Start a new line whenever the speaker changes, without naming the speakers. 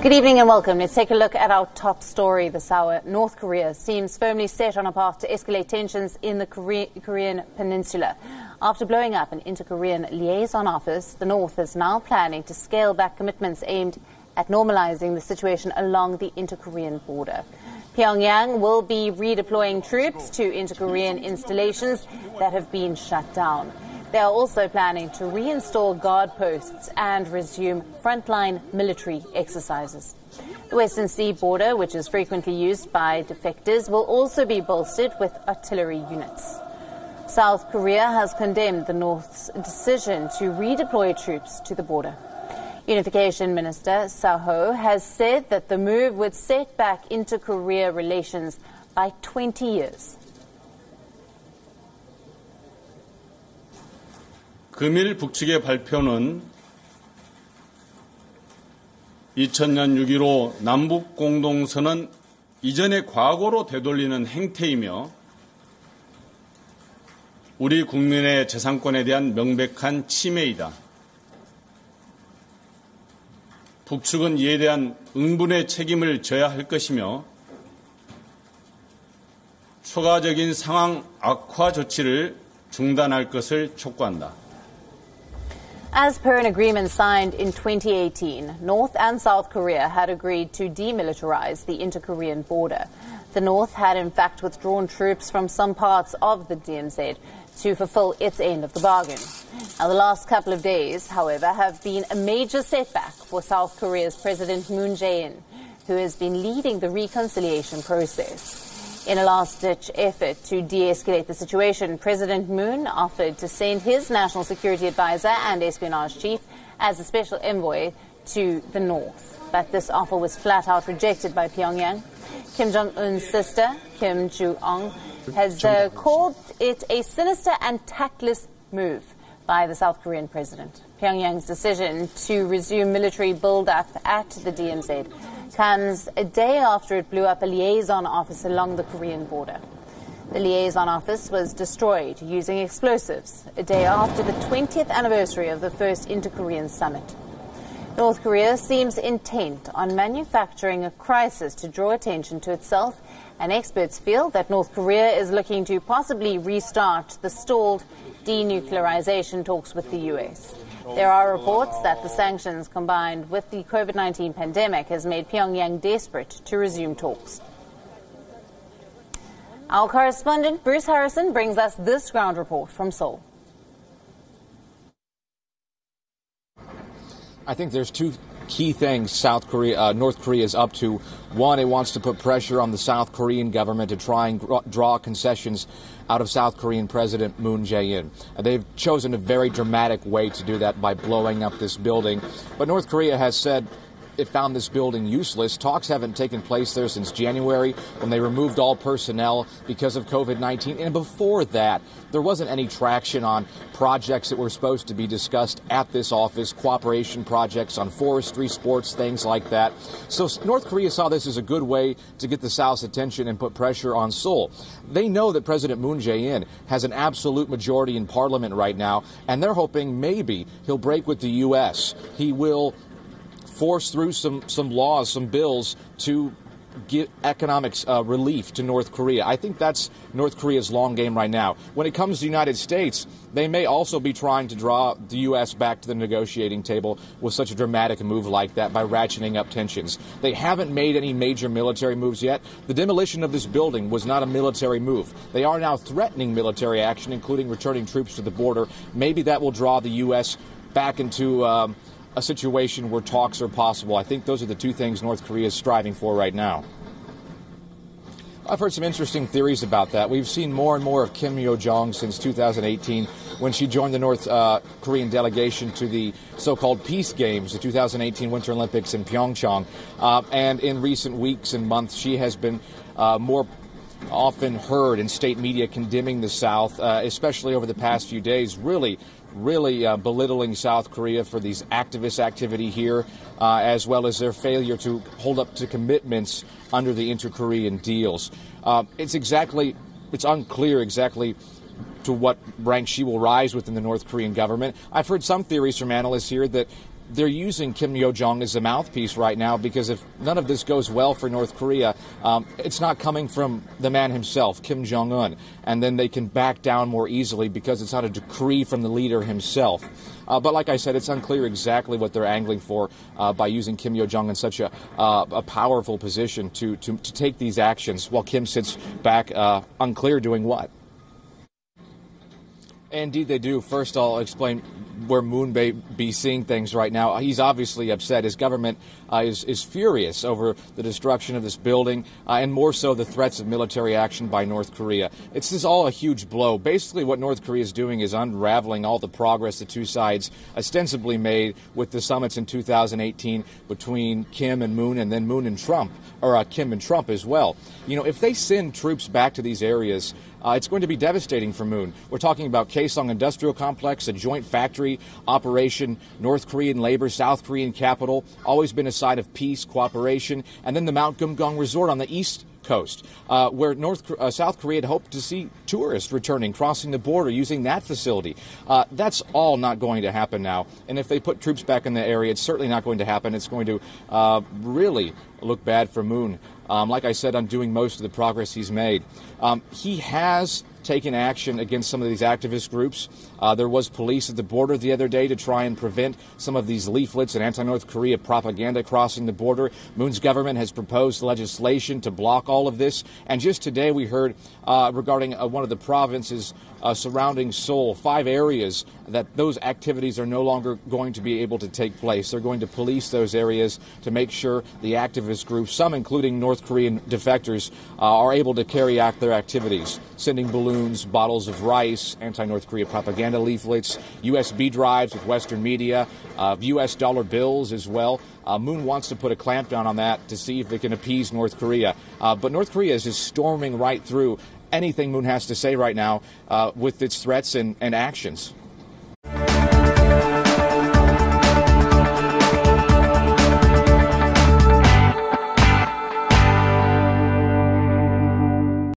Good evening and welcome. Let's take a look at our top story this hour. North Korea seems firmly set on a path to escalate tensions in the Korean peninsula. After blowing up an inter-Korean liaison office, the North is now planning to scale back commitments aimed at normalizing the situation along the inter-Korean border. Pyongyang will be redeploying troops to inter-Korean installations that have been shut down. They are also planning to reinstall guard posts and resume frontline military exercises. The Western Sea border, which is frequently used by defectors, will also be bolstered with artillery units. South Korea has condemned the North's decision to redeploy troops to the border. Unification Minister Saho has said that the move would set back inter-Korea relations by 20 years.
금일 북측의 발표는 2000년 6.15 남북공동선언 이전의 과거로 되돌리는 행태이며 우리 국민의 재산권에 대한 명백한 침해이다. 북측은 이에 대한 응분의 책임을 져야 할 것이며 추가적인 상황 악화 조치를 중단할 것을 촉구한다.
As per an agreement signed in 2018, North and South Korea had agreed to demilitarize the inter-Korean border. The North had in fact withdrawn troops from some parts of the DMZ to fulfill its end of the bargain. Now, the last couple of days, however, have been a major setback for South Korea's President Moon Jae-in, who has been leading the reconciliation process. In a last-ditch effort to de-escalate the situation, President Moon offered to send his national security advisor and espionage chief as a special envoy to the North. But this offer was flat-out rejected by Pyongyang. Kim Jong-un's sister, Kim Joo-ong, has called it a sinister and tactless move by the South Korean president. Pyongyang's decision to resume military build-up at the DMZ comes a day after it blew up a liaison office along the Korean border. The liaison office was destroyed using explosives a day after the 20th anniversary of the first inter-Korean summit. North Korea seems intent on manufacturing a crisis to draw attention to itself, and experts feel that North Korea is looking to possibly restart the stalled denuclearization talks with the U.S. There are reports that the sanctions combined with the COVID-19 pandemic has made Pyongyang desperate to resume talks. Our correspondent Bruce Harrison brings us this ground report from Seoul.
I think there's two key things North Korea is up to. One, it wants to put pressure on the South Korean government to try and draw concessions out of South Korean President Moon Jae-in. They've chosen a very dramatic way to do that by blowing up this building. But North Korea has said it found this building useless. Talks haven't taken place there since January when they removed all personnel because of COVID-19. And before that, there wasn't any traction on projects that were supposed to be discussed at this office, cooperation projects on forestry, sports, things like that. So North Korea saw this as a good way to get the South's attention and put pressure on Seoul. They know that President Moon Jae-in has an absolute majority in parliament right now, and they're hoping maybe he'll break with the U.S. He will force through some laws, some bills to get economic relief to North Korea. I think that's North Korea's long game right now. When it comes to the United States, they may also be trying to draw the U.S. back to the negotiating table with such a dramatic move like that by ratcheting up tensions. They haven't made any major military moves yet. The demolition of this building was not a military move. They are now threatening military action, including returning troops to the border. Maybe that will draw the U.S. back into a situation where talks are possible. I think those are the two things North Korea is striving for right now. I've heard some interesting theories about that. We've seen more and more of Kim Yo-jong since 2018 when she joined the North Korean delegation to the so-called Peace Games, the 2018 Winter Olympics in Pyeongchang. And in recent weeks and months, she has been more often heard in state media condemning the South, especially over the past few days, really belittling South Korea for these activist activity here, as well as their failure to hold up to commitments under the inter-Korean deals. It's unclear exactly to what rank she will rise within the North Korean government. I've heard some theories from analysts here that they're using Kim Yo-jong as a mouthpiece right now, because if none of this goes well for North Korea, it's not coming from the man himself, Kim Jong-un, and then they can back down more easily because it's not a decree from the leader himself. But like I said, it's unclear exactly what they're angling for by using Kim Yo-jong in such a powerful position to take these actions, while Kim sits back unclear doing what. Indeed, they do. First, I'll explain where Moon may be seeing things right now. He's obviously upset. His government is furious over the destruction of this building, and more so the threats of military action by North Korea. This is all a huge blow. Basically, what North Korea is doing is unraveling all the progress the two sides ostensibly made with the summits in 2018 between Kim and Moon, and then Moon and Trump, or Kim and Trump as well. You know, if they send troops back to these areas, it's going to be devastating for Moon. We're talking about Kaesong Industrial Complex, a joint factory operation, North Korean labor, South Korean capital, always been a site of peace, cooperation, and then the Mount Gumgang Resort on the east coast, where South Korea had hoped to see tourists returning, crossing the border, using that facility. That's all not going to happen now. And if they put troops back in the area, it's certainly not going to happen. It's going to really look bad for Moon. Like I said, undoing most of the progress he's made. He has taken action against some of these activist groups. There was police at the border the other day to try and prevent some of these leaflets and anti-North Korea propaganda crossing the border. Moon's government has proposed legislation to block all of this. And just today we heard regarding one of the provinces surrounding Seoul, 5 areas that those activities are no longer going to be able to take place. They're going to police those areas to make sure the activist groups, some including North Korean defectors, are able to carry out their activities, sending balloons, bottles of rice, anti-North Korea propaganda leaflets, USB drives with Western media, U.S. dollar bills as well. Moon wants to put a clampdown on that to see if they can appease North Korea. But North Korea is just storming right through anything Moon has to say right now with its threats and actions.